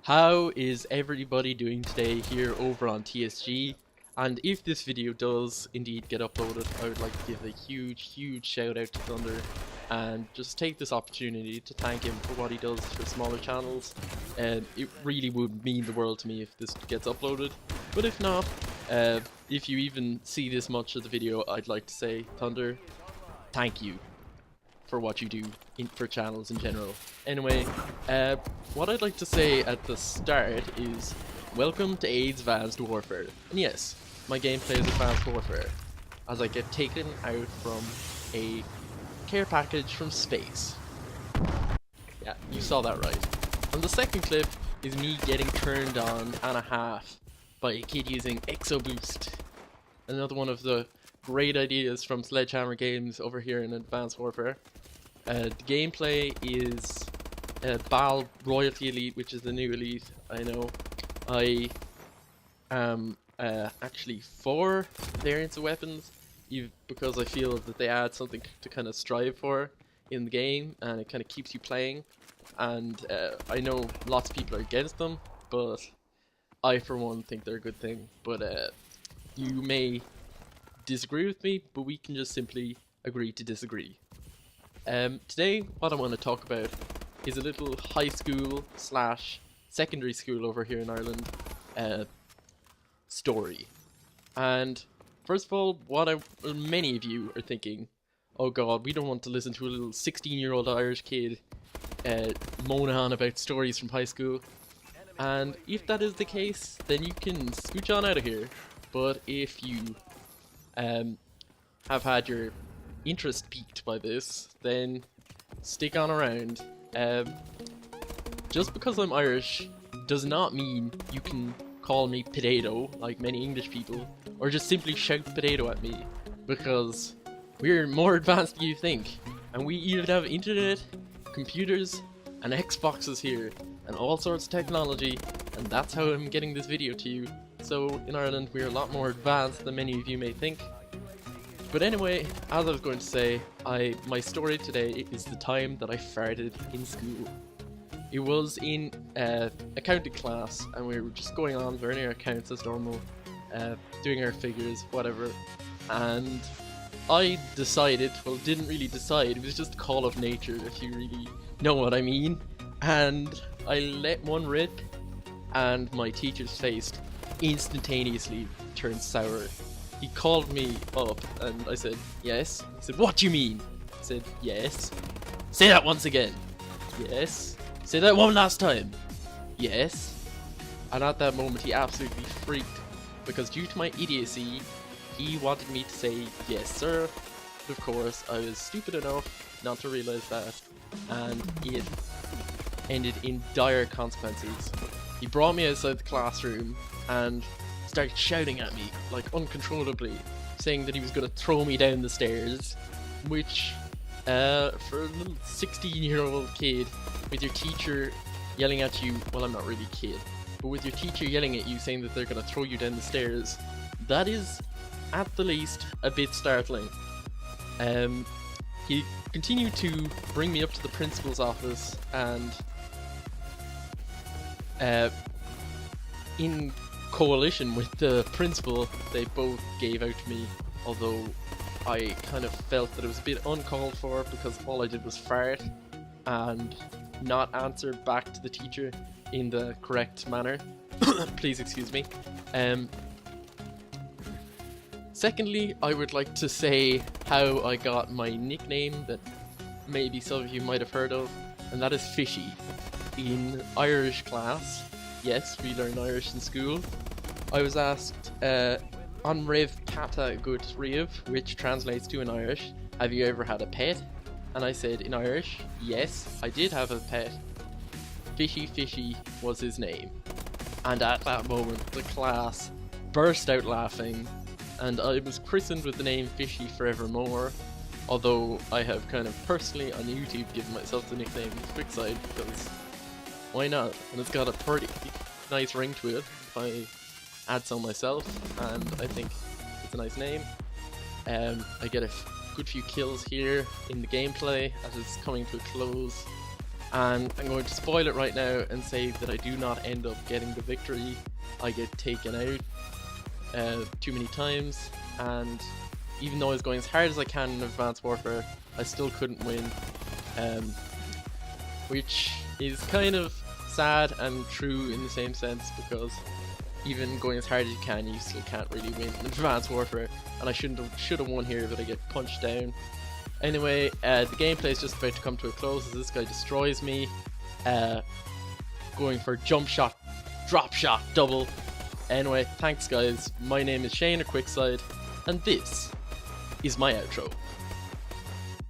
How is everybody doing today here over on TSG? And if this video does indeed get uploaded, I would like to give a huge shout out to Thunder and just take this opportunity to thank him for what he does for smaller channels. It really would mean the world to me if this gets uploaded, but if not, if you even see this much of the video, I'd like to say, Thunder, thank you for what you do for channels in general. Anyway, what I'd like to say at the start is welcome to AIDS Advanced Warfare. And yes, my gameplay is Advanced Warfare, as I get taken out from a care package from space. Yeah, you saw that right. And the second clip is me getting turned on and a half by a kid using Exo Boost. Another one of the great ideas from Sledgehammer Games over here in Advanced Warfare. The gameplay is BAL Royalty Elite, which is the new elite. I know I am actually for variants of weapons, because I feel that they add something to kind of strive for in the game, and it kind of keeps you playing. And I know lots of people are against them, but I for one think they're a good thing. But you may disagree with me, but we can just simply agree to disagree. Today what I want to talk about is a little high school slash secondary school over here in Ireland story. And first of all, many of you are thinking, oh god, we don't want to listen to a little 16-year-old Irish kid moan on about stories from high school. And if that is the case, then you can scooch on out of here. But if you have had your interest piqued by this, then stick on around. Just because I'm Irish does not mean you can call me potato like many English people, or just simply shout potato at me, because we're more advanced than you think, and we even have internet, computers, and Xboxes here, and all sorts of technology, and that's how I'm getting this video to you. So in Ireland we're a lot more advanced than many of you may think. But anyway, as I was going to say, my story today is the time that I farted in school. It was in accounting class, and we were just going on learning our accounts as normal, doing our figures, whatever, and I decided, well, didn't really decide, it was just a call of nature, if you really know what I mean, and I let one rip, and my teacher's face instantaneously turned sour. He called me up and I said, yes. He said, what do you mean? I said, yes. Say that once again. Yes. Say that one last time. Yes. And at that moment he absolutely freaked, because due to my idiocy, he wanted me to say, yes sir. But of course, I was stupid enough not to realize that, and it ended in dire consequences. He brought me outside the classroom and started shouting at me, like, uncontrollably, saying that he was going to throw me down the stairs, which, for a little 16-year-old kid, with your teacher yelling at you, well, I'm not really a kid, but with your teacher yelling at you saying that they're going to throw you down the stairs, that is, at the least, a bit startling. He continued to bring me up to the principal's office, and in coalition with the principal, they both gave out to me, although I kind of felt that it was a bit uncalled for, because all I did was fart and not answer back to the teacher in the correct manner. Please excuse me. Secondly, I would like to say how I got my nickname that maybe some of you might have heard of, and that is Fishy. In Irish class, yes, we learn Irish in school, I was asked, on Rev Pata Gut Riv, which translates to in Irish, have you ever had a pet? And I said in Irish, yes, I did have a pet. Fishy was his name. And at that moment, the class burst out laughing, and I was christened with the name Fishy forevermore, although I have kind of personally on YouTube given myself the nickname Quickside, because why not? And it's got a pretty nice ring to it if I add some myself, and I think it's a nice name. I get a good few kills here in the gameplay as it's coming to a close, and I'm going to spoil it right now and say that I do not end up getting the victory. I get taken out too many times, and even though I was going as hard as I can in Advanced Warfare, I still couldn't win, which is kind of sad and true in the same sense, because even going as hard as you can, you still can't really win in Advanced Warfare, and I should have won here, but I get punched down. Anyway, the gameplay is just about to come to a close as this guy destroys me, going for jump shot, drop shot, double. Anyway, thanks guys, my name is Shane or Quickside, and this is my outro.